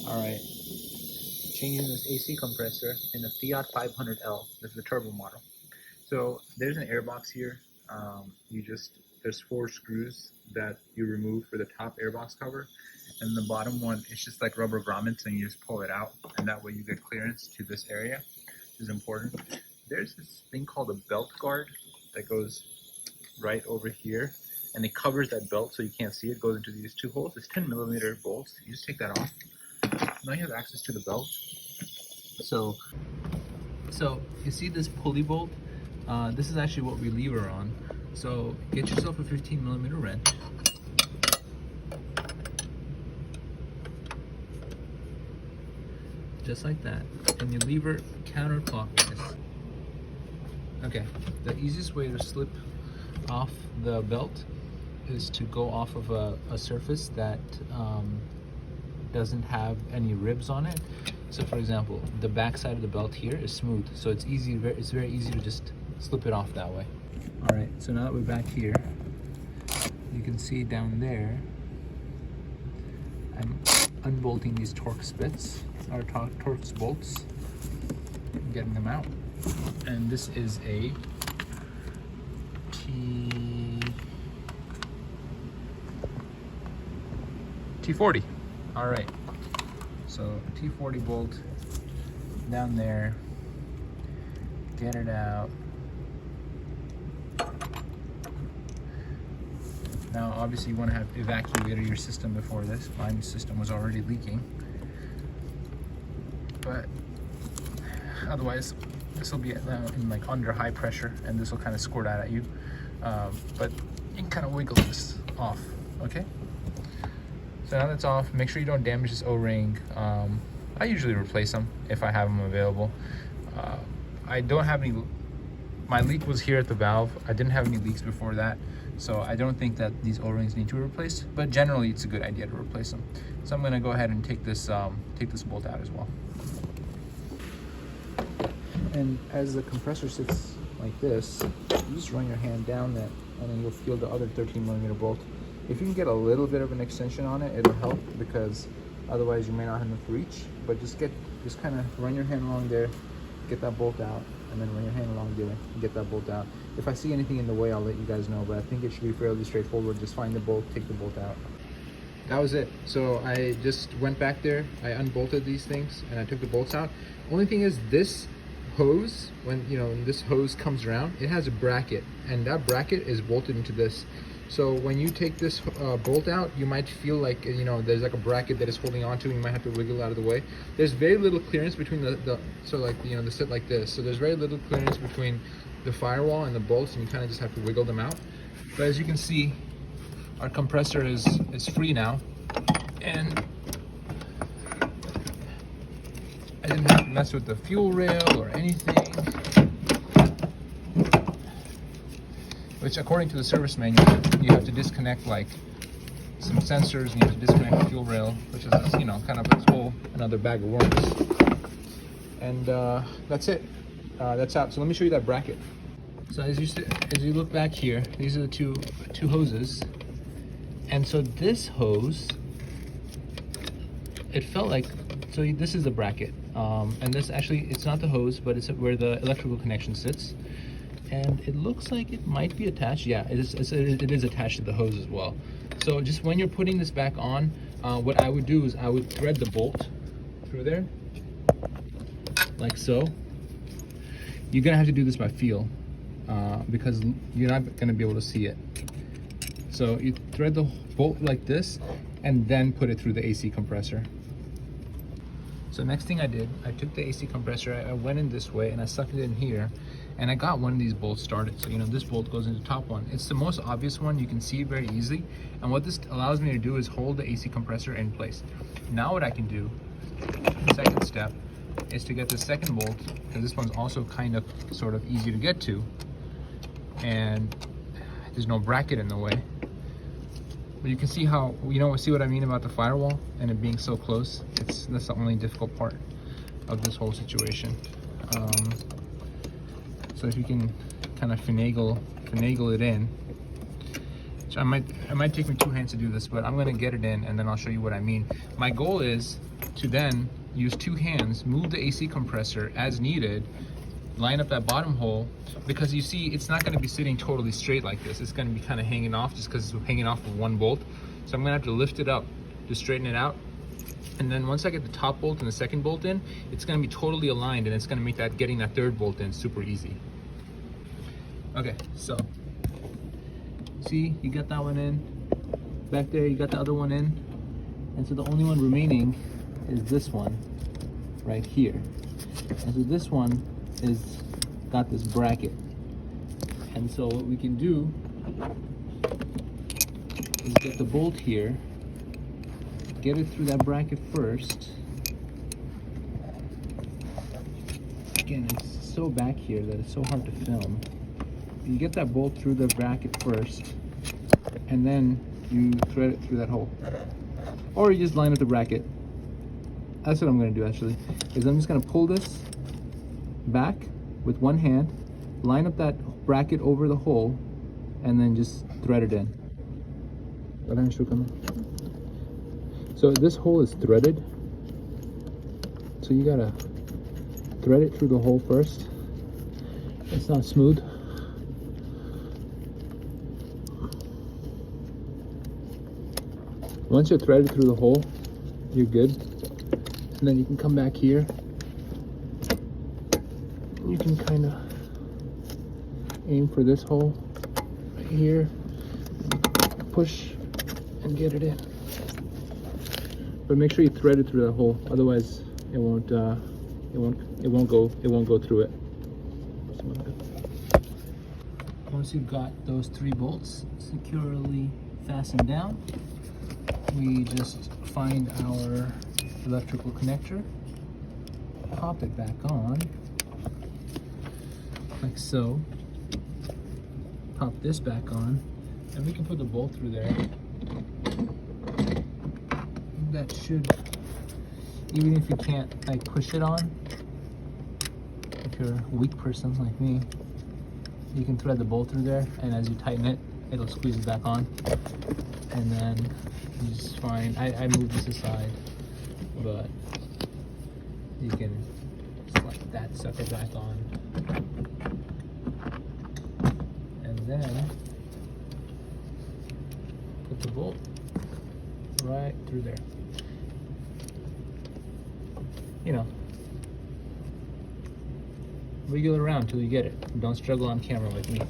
Alright, changing this AC compressor in a Fiat 500L. This is the turbo model. So there's an airbox here. There's 4 screws that you remove for the top airbox cover, and the bottom one is just like rubber grommets, and you just pull it out, and that way you get clearance to this area, which is important. There's this thing called a belt guard that goes right over here, and it covers that belt so you can't see it. It goes into these 2 holes. It's 10mm bolts. You just take that off. Now you have access to the belt. So you see this pulley bolt? This is actually what we lever on. So get yourself a 15mm wrench. Just like that. And you lever counterclockwise. Okay, the easiest way to slip off the belt is to go off of a surface that doesn't have any ribs on it. So for example, the back side of the belt here is smooth, so it's very easy to just slip it off that way. All right, so now that we're back here, you can see down there, I'm unbolting these Torx bits, or Torx bolts, and getting them out. And this is a T40. All right, so T40 bolt down there, get it out. Now obviously you want to have evacuated your system before this. My system was already leaking, but otherwise this will be in like under high pressure, and this will kind of squirt out at you, but you can kind of wiggle this off. Okay, so now that's off. Make sure you don't damage this O-ring. I usually replace them if I have them available. I don't have any. My leak was here at the valve. I didn't have any leaks before that, so I don't think that these O-rings need to be replaced, but generally it's a good idea to replace them. So I'm going to go ahead and take this bolt out as well. And as the compressor sits like this, you just run your hand down that, and then you'll feel the other 13mm bolt. If you can get a little bit of an extension on it, it'll help, because otherwise you may not have enough reach. But just kind of run your hand along there, get that bolt out, and then run your hand along there and get that bolt out. If I see anything in the way, I'll let you guys know, but I think it should be fairly straightforward. Just find the bolt, take the bolt out. That was it. So I just went back there, I unbolted these things, and I took the bolts out. Only thing is, this hose, when this hose comes around, it has a bracket, and that bracket is bolted into this. So when you take this bolt out, you might feel like there's like a bracket that is holding on to, and you might have to wiggle out of the way. There's very little clearance between the sit like this. So there's very little clearance between the firewall and the bolts, and you kind of just have to wiggle them out. But as you can see, our compressor is free now, and I didn't have to mess with the fuel rail or anything, which according to the service manual, you have to disconnect like some sensors, and you have to disconnect the fuel rail, which is kind of a whole another bag of worms. And that's it. That's out. So let me show you that bracket. So as you look back here, these are the two hoses, and so this hose, it felt like, so this is the bracket, and this actually, it's not the hose, but it's where the electrical connection sits, and it looks like it might be attached. Yeah, it is attached to the hose as well. So just when you're putting this back on, what I would do is I would thread the bolt through there, like so. You're gonna have to do this by feel, because you're not gonna be able to see it. So you thread the bolt like this, and then put it through the AC compressor. So next thing I did, I took the AC compressor, I went in this way, and I stuck it in here, and I got one of these bolts started. So this bolt goes into the top one. It's the most obvious one, you can see very easily. And what this allows me to do is hold the AC compressor in place. Now what I can do, the second step, is to get the second bolt, because this one's also kind of sort of easy to get to, and there's no bracket in the way. But you can see how, see what I mean about the firewall and it being so close. That's the only difficult part of this whole situation. So if you can kind of finagle it in. So it might take me 2 hands to do this, but I'm gonna get it in, and then I'll show you what I mean. My goal is to then use two hands, move the AC compressor as needed, line up that bottom hole, because you see it's not going to be sitting totally straight like this. It's going to be kind of hanging off just because it's hanging off of one bolt. So I'm going to have to lift it up to straighten it out. And then once I get the top bolt and the second bolt in, it's going to be totally aligned, and it's going to make that getting that third bolt in super easy. Okay, so see, you got that one in. Back there, you got the other one in. And so the only one remaining is this one right here. And so this one is got this bracket. And so what we can do is get the bolt here, get it through that bracket first. Again, it's so back here that it's so hard to film. You get that bolt through the bracket first, and then you thread it through that hole. Or you just line up the bracket. That's what I'm going to do actually, is I'm just going to pull this back with one hand, line up that bracket over the hole, and then just thread it in. So this hole is threaded, so you gotta thread it through the hole first. It's not smooth. Once you're threaded through the hole, you're good. And then you can come back here. You can kind of aim for this hole right here, push and get it in. But make sure you thread it through the hole, otherwise it won't go through it. Once you've got those three bolts securely fastened down, we just find our electrical connector, pop it back on, like so, pop this back on, and we can put the bolt through there. That should, even if you can't like push it on, if you're a weak person like me, you can thread the bolt through there, and as you tighten it, it'll squeeze it back on. And then you just find, I moved this aside, but you can slide that sucker back on. And then put the bolt right through there. You know, wiggle it around till you get it. Don't struggle on camera like me.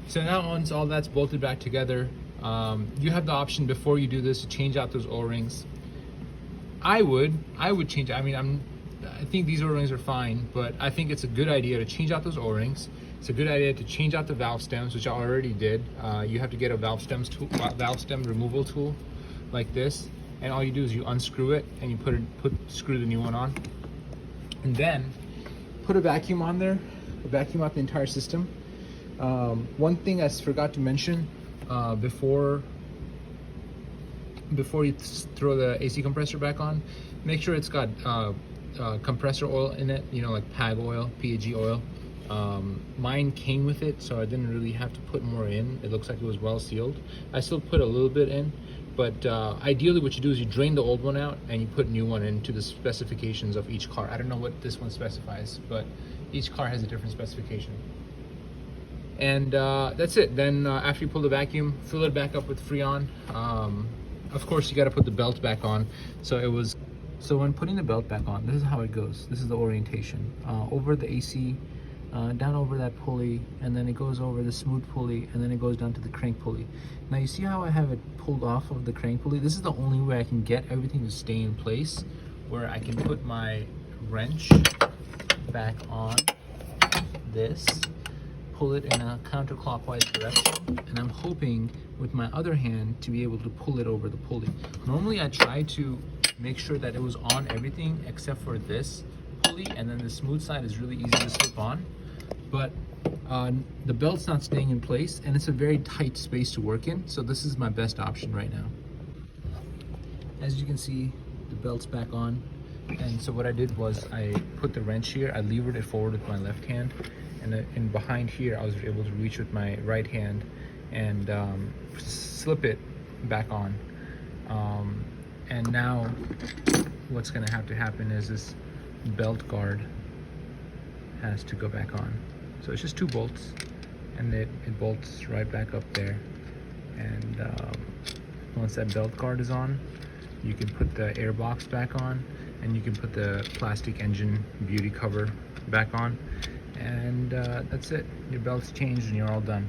So now once all that's bolted back together, you have the option before you do this to change out those O-rings. I would change. I mean, I think these O-rings are fine, but I think it's a good idea to change out those O-rings. It's a good idea to change out the valve stems, which I already did. You have to get a valve stem removal tool like this, and all you do is you unscrew it and you screw the new one on, and then put a vacuum on there, vacuum out the entire system. One thing I forgot to mention before you throw the AC compressor back on, make sure it's got compressor oil in it, you know, like PAG oil, PAG oil. Mine came with it, so I didn't really have to put more in. It looks like it was well sealed. I still put a little bit in, but ideally what you do is you drain the old one out and you put a new one into the specifications of each car. I don't know what this one specifies, but each car has a different specification. And that's it. Then after you pull the vacuum, fill it back up with Freon. Of course, you got to put the belt back on. So when putting the belt back on, this is how it goes. This is the orientation. Over the AC, down over that pulley, and then it goes over the smooth pulley, and then it goes down to the crank pulley. Now you see how I have it pulled off of the crank pulley? This is the only way I can get everything to stay in place, where I can put my wrench back on this, pull it in a counterclockwise direction, and I'm hoping with my other hand to be able to pull it over the pulley. Normally I try to make sure that it was on everything except for this pulley, and then the smooth side is really easy to slip on, but the belt's not staying in place and it's a very tight space to work in, so this is my best option right now. As you can see, the belt's back on, and so what I did was I put the wrench here, I levered it forward with my left hand, and behind here I was able to reach with my right hand and slip it back on. And now what's going to have to happen is this belt guard has to go back on. So it's just 2 bolts, and it bolts right back up there. And once that belt guard is on, you can put the air box back on, and you can put the plastic engine beauty cover back on, and that's it. Your belt's changed and you're all done.